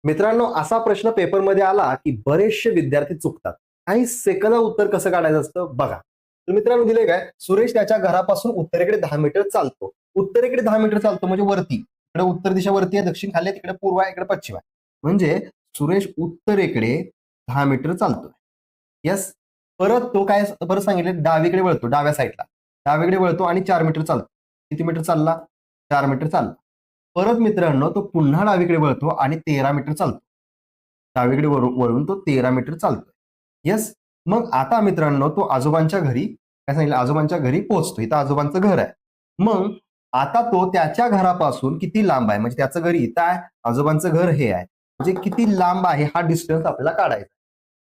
मित्रांनो, असा प्रश्न पेपरमध्ये आला की बरेचसे विद्यार्थी चुकतात. काही सेकंदात उत्तर कसं काढायचं असतं बघा. तर मित्रांनो दिले काय, सुरेश त्याच्या घरापासून उत्तरेकडे 10 मीटर चालतो. उत्तरेकडे 10 मीटर चालतो म्हणजे वरती. इकडे उत्तर दिशा वरती आहे, दक्षिण खाली आहे, तिकडे पूर्व आहे, इकडे पश्चिम आहे. म्हणजे सुरेश उत्तरेकडे 10 मीटर चालतोय. येस. परत तो काय परत सांगितले, डावीकडे वळतो, डाव्या साईडला. डावीकडे वळतो आणि 4 मीटर चालतो. किती मीटर चालला? 4 मीटर चालला. परत मित्रांनो तो पुन्हा डावीकडे वळतो आणि 13 मीटर चालतो. डावीकडे वळून तो 13 मीटर चालतो. येस. मग आता मित्रांनो तो आजोबांच्या घरी काय सांगितलं, आजोबांच्या घरी पोहोचतो. इथं आजोबांचं घर आहे. मग आता तो त्याच्या घरापासून किती लांब आहे, म्हणजे त्याचं घर इथं आहे, आजोबांचं घर हे आहे, म्हणजे किती लांब आहे हा डिस्टन्स आपल्याला काढायचा.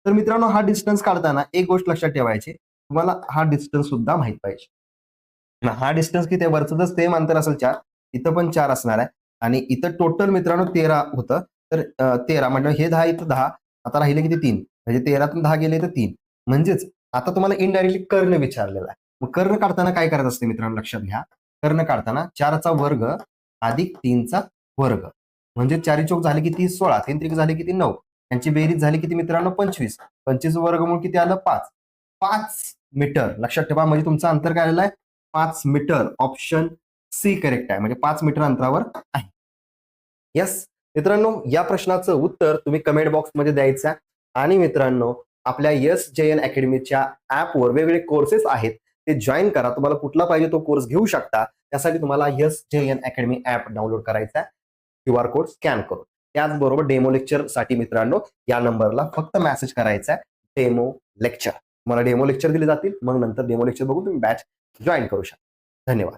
तर मित्रांनो हा डिस्टन्स काढताना एक गोष्ट लक्षात ठेवायची, तुम्हाला हा डिस्टन्स सुद्धा माहित पाहिजे. हा डिस्टन्स किती आहे, वरचं जर सेम अंतर असेल 4, इथं पण 4 असणार आहे आणि इथं टोटल मित्रांनो 13 होतं. तर 13 म्हणजे हे 10 इथं 10, आता राहिले किती 3, म्हणजे 13तून 10 गेले तर 3. म्हणजेच आता तुम्हाला इनडायरेक्टली कर्ण विचारलेला आहे. मग कर्ण काढताना काय करायचं असते मित्रांनो, लक्षात घ्या. कर्ण काढताना 4चा वर्ग अधिक 3चा वर्ग म्हणजे 4 चौक झाले किती 16, 3 त्रिक झाले किती 9, यांची बेरीज झाली किती मित्रांनो 25. 25 वर्गमूळ किती आलं 5. 5 मीटर लक्षात ठेवा, म्हणजे तुमचं अंतर काय आलेलं आहे 5 मीटर. ऑप्शन सी करेक्ट आहे, म्हणजे 5 मीटर अंतरावर आहे. येस. मित्रांनो या प्रश्नाचं उत्तर तुम्ही कमेंट बॉक्समध्ये द्यायचं आहे. आणि मित्रांनो आपल्या SJN अकॅडमीच्या ऍपवर वेगवेगळे कोर्सेस आहेत, ते जॉईन करा. तुम्हाला कुठला पाहिजे तो कोर्स घेऊ शकता. त्यासाठी तुम्हाला SJN अकॅडमी ऍप डाउनलोड करायचा आहे, QR कोड स्कॅन करून. त्याचबरोबर डेमो लेक्चर साठी मित्रांनो या नंबरला फक्त मेसेज करायचा आहे, डेमो लेक्चर. तुम्हाला डेमो लेक्चर दिले जातील, मग नंतर डेमो लेक्चर बघून तुम्ही बॅच जॉईन करू शकता. धन्यवाद.